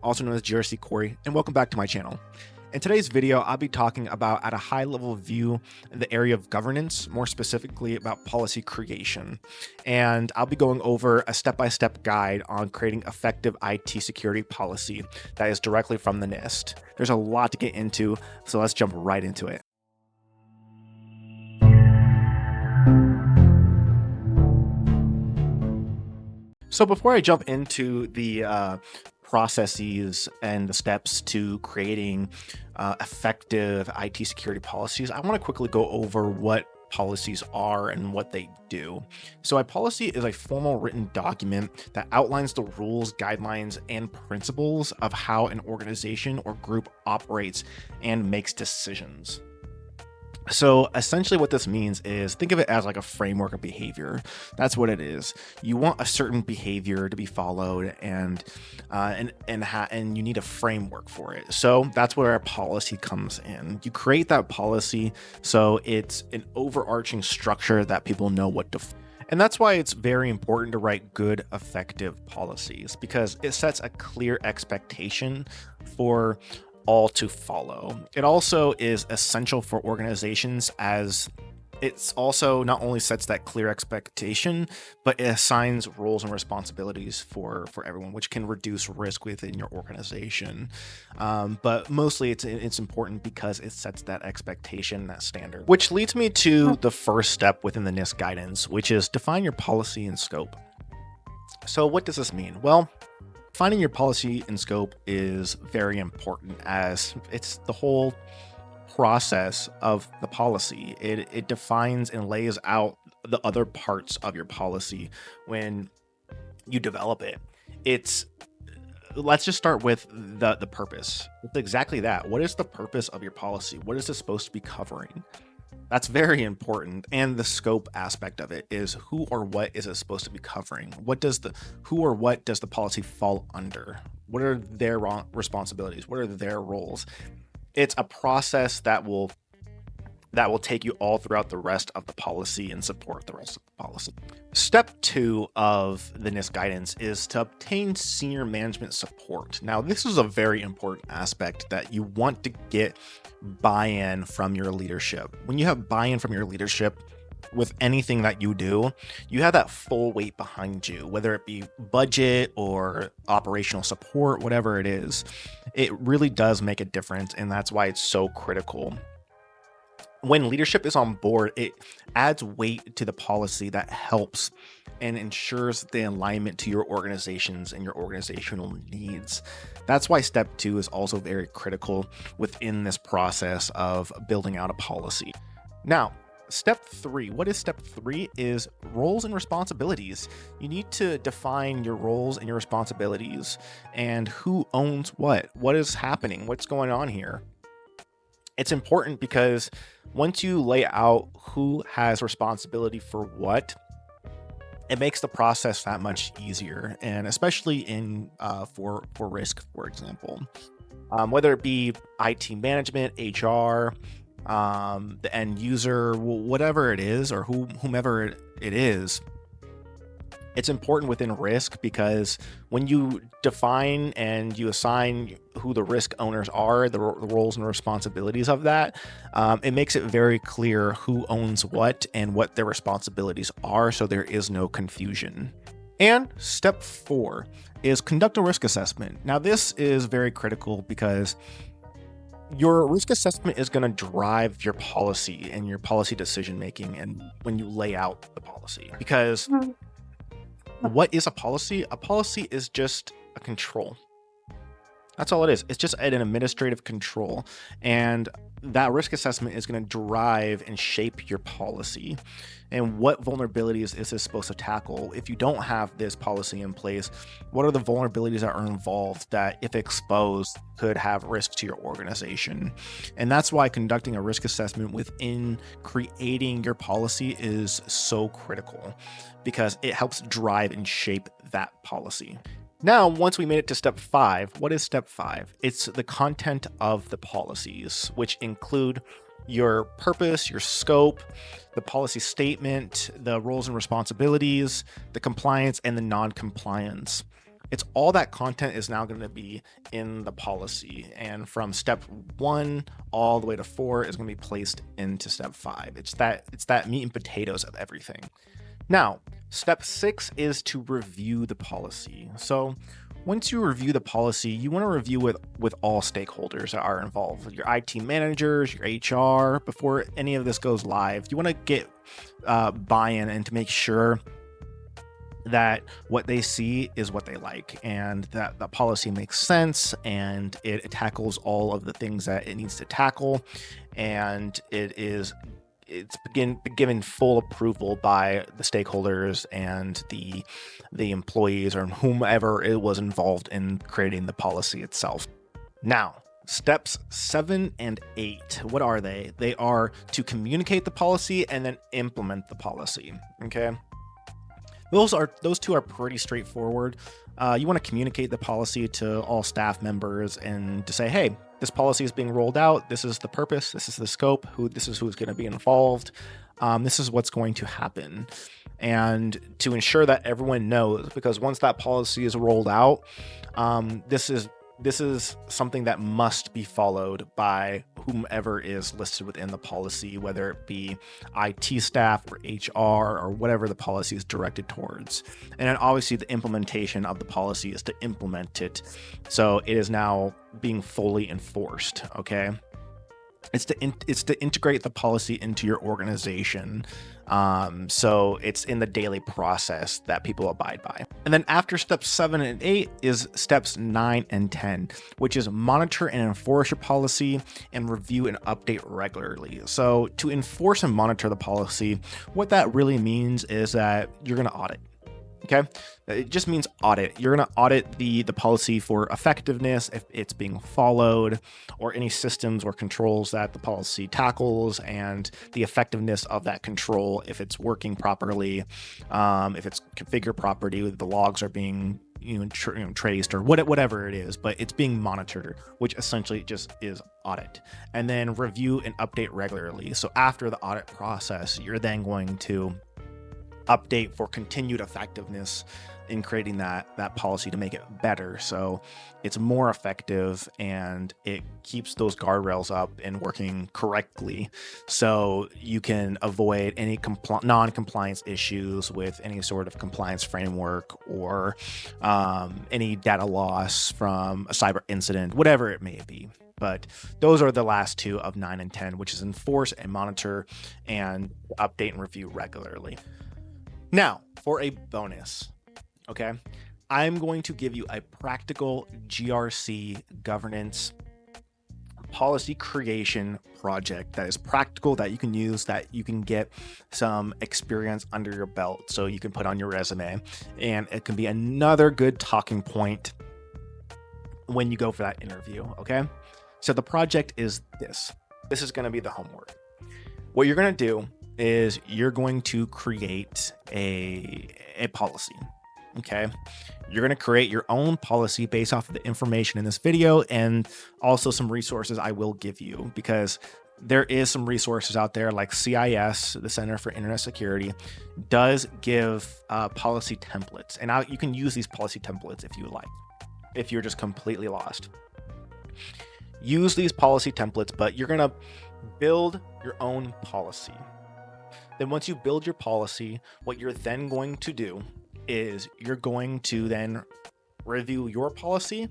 Also known as GRC Corey, and welcome back to my channel. In today's video, I'll be talking about at a high level view in the area of governance, more specifically about policy creation. And I'll be going over a step-by-step guide on creating effective IT security policy that is directly from the NIST. There's a lot to get into, so let's jump right into it. So before I jump into the processes and the steps to creating effective IT security policies, I want to quickly go over what policies are and what they do. So a policy is a formal written document that outlines the rules, guidelines, and principles of how an organization or group operates and makes decisions. So essentially what this means is think of it as like a framework of behavior. That's what it is. You want a certain behavior to be followed and you need a framework for it. So that's where our policy comes in. You create that policy so it's an overarching structure that people know what to. And that's why it's very important to write good, effective policies, because it sets a clear expectation for all to follow. It also is essential for organizations, as it's also not only sets that clear expectation, but it assigns roles and responsibilities for everyone, which can reduce risk within your organization. But mostly it's important because it sets that expectation, that standard, which leads me to the first step within the NIST guidance, which is define your policy and scope. So what does this mean? Well, defining your policy and scope is very important, as it's the whole process of the policy. It defines and lays out the other parts of your policy when you develop it. Let's just start with the purpose. It's exactly that. What is the purpose of your policy? What is it supposed to be covering? That's very important. And the scope aspect of it is who or what is it supposed to be covering? Who or what does the policy fall under? What are their responsibilities? What are their roles? It's a process that will take you all throughout the rest of the policy and support the rest of the policy. Step 2 of the NIST guidance is to obtain senior management support. Now, this is a very important aspect that you want to get buy-in from your leadership. When you have buy-in from your leadership with anything that you do, you have that full weight behind you, whether it be budget or operational support, whatever it is. It really does make a difference, and that's why it's so critical. When leadership is on board, it adds weight to the policy that helps and ensures the alignment to your organizations and your organizational needs. That's why step 2 is also very critical within this process of building out a policy. Now, step 3. What is step 3? Is roles and responsibilities. You need to define your roles and your responsibilities and who owns what is happening, what's going on here. It's important because once you lay out who has responsibility for what, it makes the process that much easier, and especially in for risk, for example, whether it be IT management, HR, the end user, whatever it is, or whomever it is. It's important within risk because when you define and you assign who the risk owners are, the roles and responsibilities of that, it makes it very clear who owns what and what their responsibilities are, so there is no confusion. And step 4 is conduct a risk assessment. Now, this is very critical because your risk assessment is going to drive your policy and your policy decision making, and when you lay out the policy, because what is a policy? A policy is just a control. That's all it is. It's just an administrative control. And that risk assessment is going to drive and shape your policy. And what vulnerabilities is this supposed to tackle? If you don't have this policy in place, what are the vulnerabilities that are involved that, if exposed, could have risk to your organization? And that's why conducting a risk assessment within creating your policy is so critical, because it helps drive and shape that policy. Now, once we made it to step 5, what is step 5? It's the content of the policies, which include your purpose, your scope, the policy statement, the roles and responsibilities, the compliance, and the non-compliance. It's all that content is now going to be in the policy. And from step 1 all the way to 4 is going to be placed into step 5. It's that meat and potatoes of everything. Now, step 6 is to review the policy. So once you review the policy, you want to review with all stakeholders that are involved, your IT managers, your HR, before any of this goes live. You want to get buy-in and to make sure that what they see is what they like, and that the policy makes sense, and it tackles all of the things that it needs to tackle, and it's given full approval by the stakeholders and the employees or whomever it was involved in creating the policy itself. Now, steps 7 and 8, what are they? They are to communicate the policy and then implement the policy. Okay. Those two are pretty straightforward. You want to communicate the policy to all staff members and to say, hey, this policy is being rolled out. This is the purpose. This is the scope. This is who's going to be involved. This is what's going to happen. And to ensure that everyone knows, because once that policy is rolled out, this is something that must be followed by whomever is listed within the policy, whether it be IT staff or HR or whatever the policy is directed towards. And then obviously the implementation of the policy is to implement it, so it is now being fully enforced. Okay. It's to integrate the policy into your organization. So it's in the daily process that people abide by. And then after steps 7 and 8 is steps 9 and 10, which is monitor and enforce your policy and review and update regularly. So to enforce and monitor the policy, what that really means is that you're going to audit. Okay. It just means audit. You're going to audit the policy for effectiveness, if it's being followed, or any systems or controls that the policy tackles, and the effectiveness of that control, if it's working properly, if it's configured properly, the logs are being traced, or whatever it is, but it's being monitored, which essentially just is audit. And then review and update regularly. So after the audit process, you're then going to update for continued effectiveness in creating that policy to make it better, so it's more effective and it keeps those guardrails up and working correctly, so you can avoid any non-compliance issues with any sort of compliance framework, or any data loss from a cyber incident, whatever it may be. But those are the last two of 9 and 10, which is enforce and monitor and update and review regularly. Now, for a bonus, okay, I'm going to give you a practical GRC governance policy creation project that is practical, that you can use, that you can get some experience under your belt so you can put on your resume, and it can be another good talking point when you go for that interview. Okay, so the project is this is going to be the homework. What you're going to do is you're going to create a policy. Okay, you're going to create your own policy based off of the information in this video, and also some resources I will give you, because there is some resources out there like CIS, the Center for Internet Security, does give policy templates, and you can use these policy templates if you like, if you're just completely lost. Use these policy templates, but you're going to build your own policy. Then once you build your policy, what you're then going to do is you're going to then review your policy,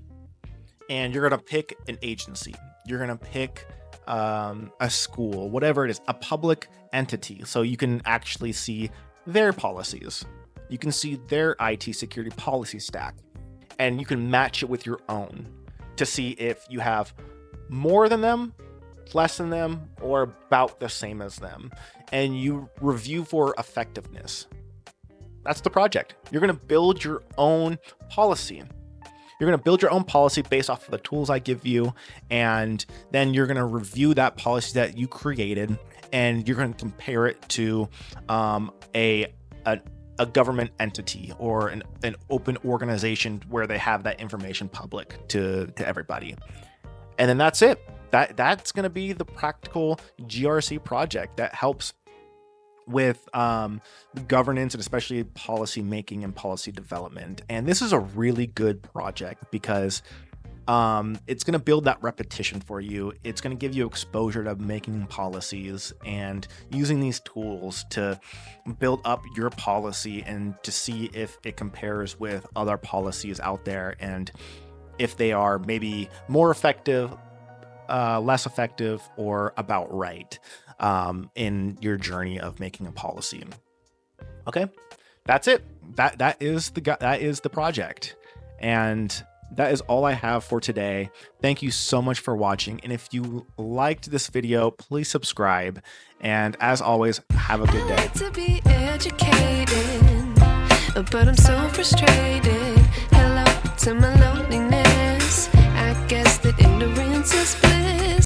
and you're going to pick an agency. You're going to pick a school, whatever it is, a public entity, so you can actually see their policies. You can see their IT security policy stack, and you can match it with your own to see if you have more than them, less than them, or about the same as them. And you review for effectiveness. That's the project. You're going to build your own policy. You're going to build your own policy based off of the tools I give you, and then you're going to review that policy that you created, and you're going to compare it to a government entity or an open organization where they have that information public to everybody. And then that's it. That's going to be the practical GRC project that helps with governance and especially policy making and policy development. And this is a really good project because it's going to build that repetition for you. It's going to give you exposure to making policies and using these tools to build up your policy and to see if it compares with other policies out there and if they are maybe more effective, less effective, or about right in your journey of making a policy. Okay, that's it. That is the project, and that is all I have for today. Thank you so much for watching, and if you liked this video, please subscribe. And as always, have a good day. I like to be educated, but I'm so frustrated. Hello to my loneliness. I guess that ignorance is bliss.